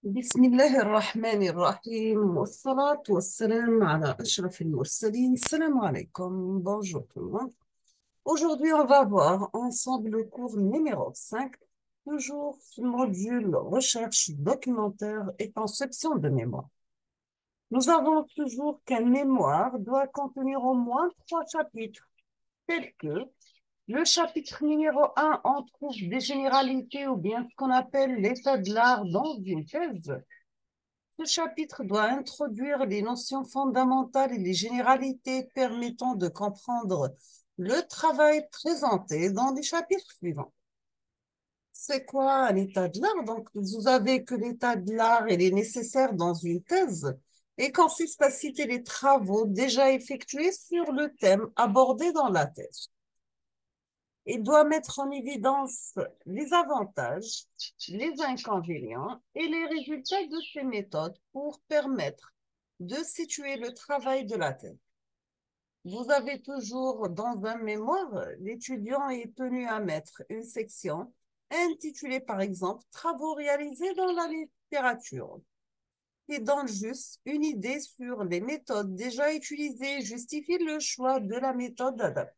بسم الله الرحمن الرحيم والصلاة والسلام على أشرف المرسلين. Salam alaikum. Bonjour tout le monde. Aujourd'hui, on va voir ensemble le cours numéro 5, toujours sur le module recherche documentaire et conception de mémoire. Nous avons toujours qu'un mémoire doit contenir au moins 3 chapitres, tels que le chapitre numéro 1, on trouve des généralités ou bien ce qu'on appelle l'état de l'art dans une thèse. Ce chapitre doit introduire les notions fondamentales et les généralités permettant de comprendre le travail présenté dans les chapitres suivants. C'est quoi un état de l'art? Donc, vous avez que l'état de l'art, il est nécessaire dans une thèse et consiste à citer les travaux déjà effectués sur le thème abordé dans la thèse. Il doit mettre en évidence les avantages, les inconvénients et les résultats de ces méthodes pour permettre de situer le travail de la thèse. Vous avez toujours dans un mémoire, l'étudiant est tenu à mettre une section intitulée par exemple Travaux réalisés dans la littérature qui donne juste une idée sur les méthodes déjà utilisées et justifie le choix de la méthode adaptée.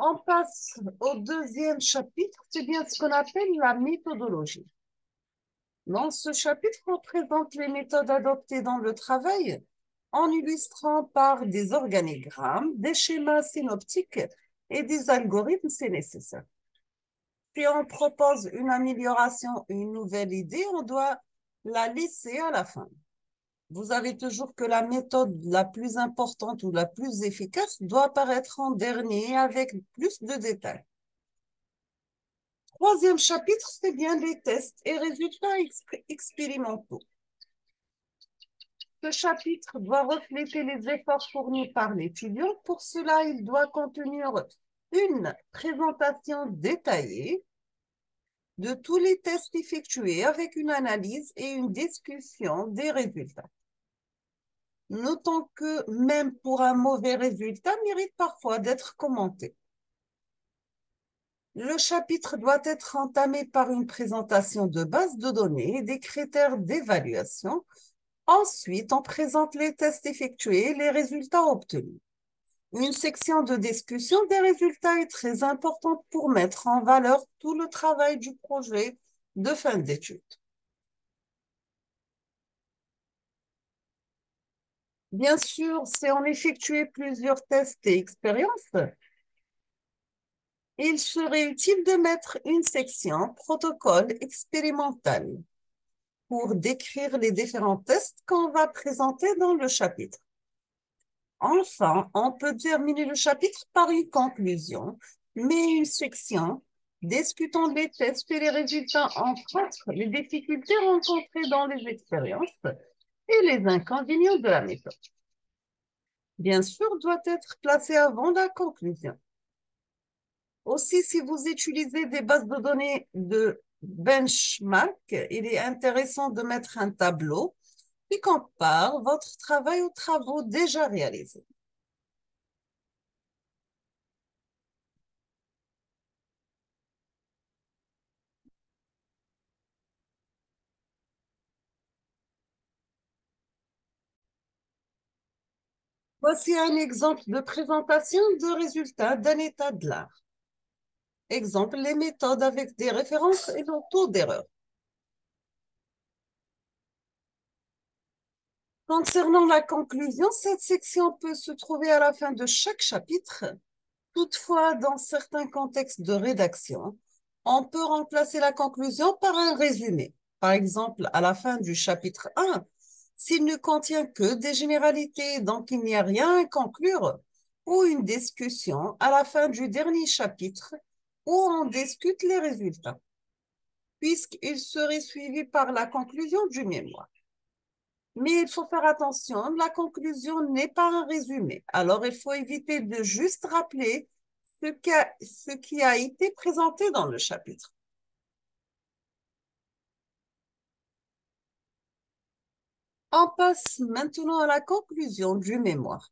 On passe au deuxième chapitre, c'est bien ce qu'on appelle la méthodologie. Dans ce chapitre, on présente les méthodes adoptées dans le travail en illustrant par des organigrammes, des schémas synoptiques et des algorithmes, c'est nécessaire. Puis on propose une amélioration, une nouvelle idée, on doit la laisser à la fin. Vous avez toujours que la méthode la plus importante ou la plus efficace doit apparaître en dernier avec plus de détails. Troisième chapitre, c'est bien les tests et résultats expérimentaux. Ce chapitre doit refléter les efforts fournis par l'étudiant. Pour cela, il doit contenir une présentation détaillée de tous les tests effectués avec une analyse et une discussion des résultats. Notons que même pour un mauvais résultat, mérite parfois d'être commenté. Le chapitre doit être entamé par une présentation de base de données et des critères d'évaluation. Ensuite, on présente les tests effectués et les résultats obtenus. Une section de discussion des résultats est très importante pour mettre en valeur tout le travail du projet de fin d'études. Bien sûr, c'est en effectuer plusieurs tests et expériences. Il serait utile de mettre une section protocole expérimental pour décrire les différents tests qu'on va présenter dans le chapitre. Enfin, on peut terminer le chapitre par une conclusion, mais une section discutant des tests et les résultats, entre autres, les difficultés rencontrées dans les expériences et les inconvénients de la méthode. Bien sûr, doit être placé avant la conclusion. Aussi, si vous utilisez des bases de données de benchmark, il est intéressant de mettre un tableau qui compare votre travail aux travaux déjà réalisés. Voici un exemple de présentation de résultats d'un état de l'art. Exemple, les méthodes avec des références et le taux d'erreur. Concernant la conclusion, cette section peut se trouver à la fin de chaque chapitre. Toutefois, dans certains contextes de rédaction, on peut remplacer la conclusion par un résumé. Par exemple, à la fin du chapitre 1, s'il ne contient que des généralités, donc il n'y a rien à conclure, ou une discussion à la fin du dernier chapitre où on discute les résultats, puisqu'il serait suivi par la conclusion du mémoire. Mais il faut faire attention, la conclusion n'est pas un résumé. Alors, il faut éviter de juste rappeler ce qui a été présenté dans le chapitre. On passe maintenant à la conclusion du mémoire.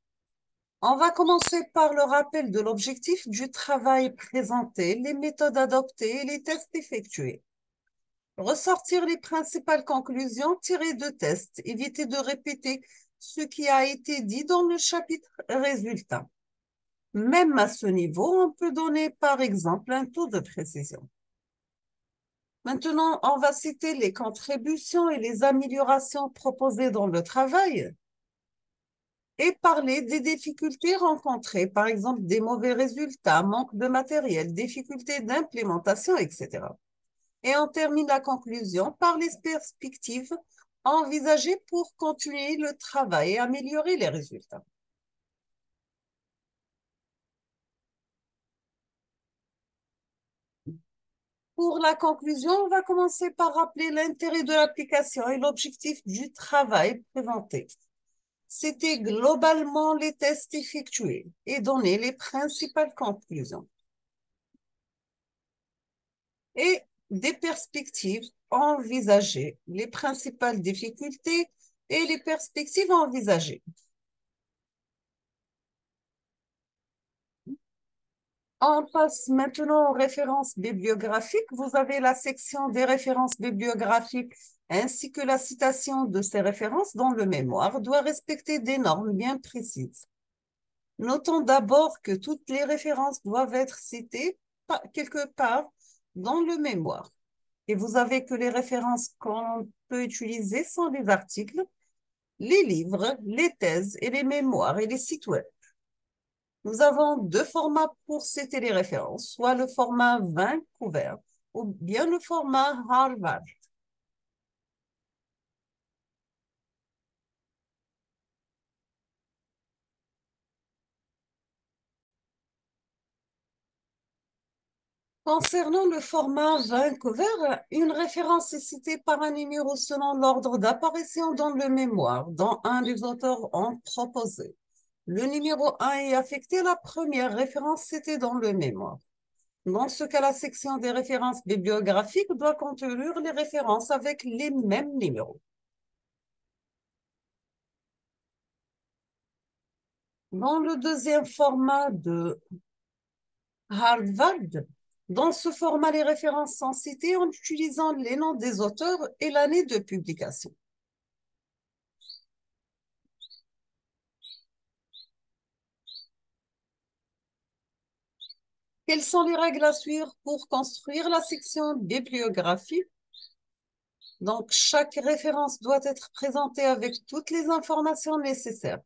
On va commencer par le rappel de l'objectif du travail présenté, les méthodes adoptées et les tests effectués. Ressortir les principales conclusions tirées de tests. Éviter de répéter ce qui a été dit dans le chapitre résultat. Même à ce niveau, on peut donner par exemple un taux de précision. Maintenant, on va citer les contributions et les améliorations proposées dans le travail et parler des difficultés rencontrées, par exemple des mauvais résultats, manque de matériel, difficultés d'implémentation, etc. Et on termine la conclusion par les perspectives envisagées pour continuer le travail et améliorer les résultats. Pour la conclusion, on va commencer par rappeler l'intérêt de l'application et l'objectif du travail présenté. C'était globalement les tests effectués et donner les principales conclusions. Et des perspectives envisagées, les principales difficultés et les perspectives envisagées. On passe maintenant aux références bibliographiques. Vous avez la section des références bibliographiques ainsi que la citation de ces références dont le mémoire doit respecter des normes bien précises. Notons d'abord que toutes les références doivent être citées quelque part dans le mémoire. Et vous avez que les références qu'on peut utiliser sont les articles, les livres, les thèses et les mémoires et les sites web. Nous avons deux formats pour citer les références, soit le format Vancouver ou bien le format Harvard. Concernant le format Vancouver, une référence est citée par un numéro selon l'ordre d'apparition dans le mémoire, dont un des auteurs ont proposé. Le numéro 1 est affecté à la première référence citée dans le mémoire. Dans ce cas, la section des références bibliographiques doit contenir les références avec les mêmes numéros. Dans le deuxième format de Harvard, dans ce format, les références sont citées en utilisant les noms des auteurs et l'année de publication. Quelles sont les règles à suivre pour construire la section bibliographie? Donc, chaque référence doit être présentée avec toutes les informations nécessaires.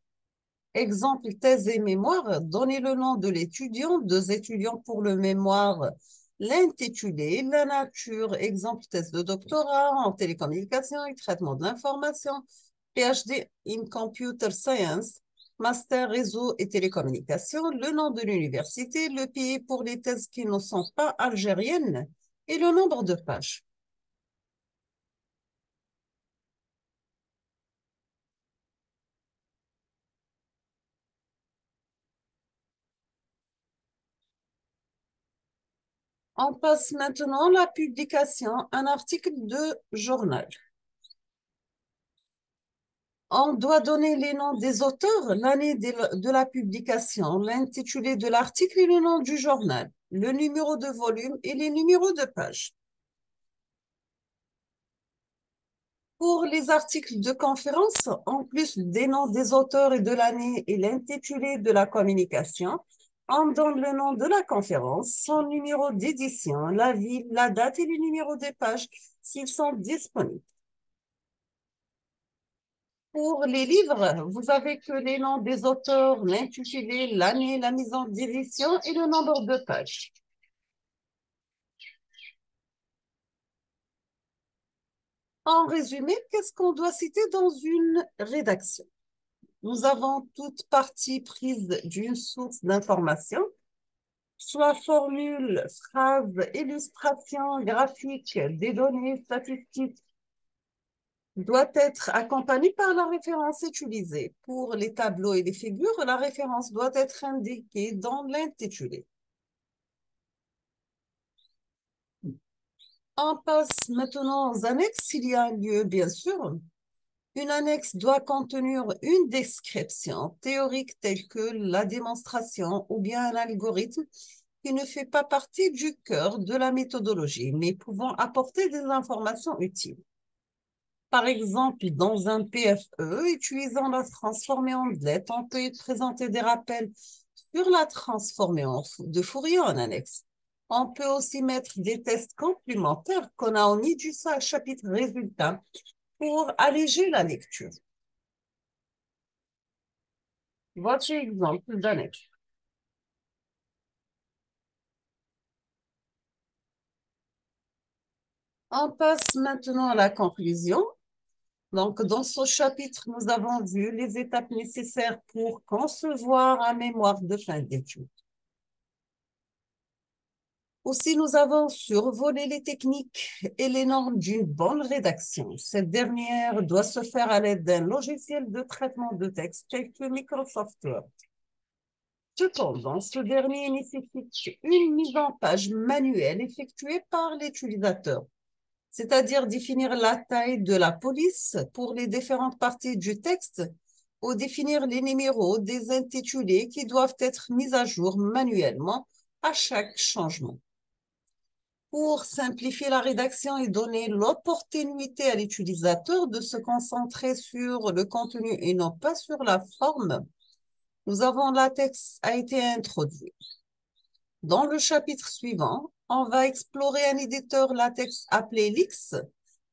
Exemple, thèse et mémoire, donnez le nom de l'étudiant, deux étudiants pour le mémoire, l'intitulé, la nature, exemple, thèse de doctorat en télécommunication et traitement de l'information, PhD in Computer Science, master réseau et télécommunications, le nom de l'université, le pays pour les thèses qui ne sont pas algériennes et le nombre de pages. On passe maintenant à la publication, un article de journal. On doit donner les noms des auteurs, l'année de la publication, l'intitulé de l'article et le nom du journal, le numéro de volume et les numéros de page. Pour les articles de conférence, en plus des noms des auteurs et de l'année et l'intitulé de la communication, on donne le nom de la conférence, son numéro d'édition, la ville, la date et le numéro des pages s'ils sont disponibles. Pour les livres, vous avez que les noms des auteurs, l'intitulé, l'année, la mise en édition et le nombre de pages. En résumé, qu'est-ce qu'on doit citer dans une rédaction? Nous avons toute partie prise d'une source d'information, soit formule, phrase, illustration, graphique, des données statistiques, doit être accompagnée par la référence utilisée. Pour les tableaux et les figures, la référence doit être indiquée dans l'intitulé. On passe maintenant aux annexes, s'il y a un lieu, bien sûr. Une annexe doit contenir une description théorique telle que la démonstration ou bien un algorithme qui ne fait pas partie du cœur de la méthodologie, mais pouvant apporter des informations utiles. Par exemple, dans un PFE, utilisant la transformée ondelette, on peut y présenter des rappels sur la transformée de Fourier en annexe. On peut aussi mettre des tests complémentaires qu'on a omis du chapitre résultat pour alléger la lecture. Voici exemple d'annexe. On passe maintenant à la conclusion. Donc, dans ce chapitre, nous avons vu les étapes nécessaires pour concevoir un mémoire de fin d'études. Aussi, nous avons survolé les techniques et les normes d'une bonne rédaction. Cette dernière doit se faire à l'aide d'un logiciel de traitement de texte tel que Microsoft Word. Cependant, ce dernier nécessite une mise en page manuelle effectuée par l'utilisateur, c'est-à-dire définir la taille de la police pour les différentes parties du texte ou définir les numéros des intitulés qui doivent être mis à jour manuellement à chaque changement. Pour simplifier la rédaction et donner l'opportunité à l'utilisateur de se concentrer sur le contenu et non pas sur la forme, nous avons LaTeX a été introduit. Dans le chapitre suivant, on va explorer un éditeur LaTeX appelé Lix,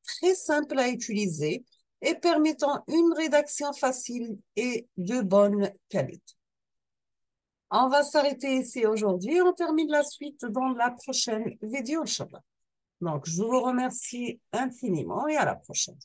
très simple à utiliser et permettant une rédaction facile et de bonne qualité. On va s'arrêter ici aujourd'hui. On termine la suite dans la prochaine vidéo, Inch'Allah. Donc, je vous remercie infiniment et à la prochaine.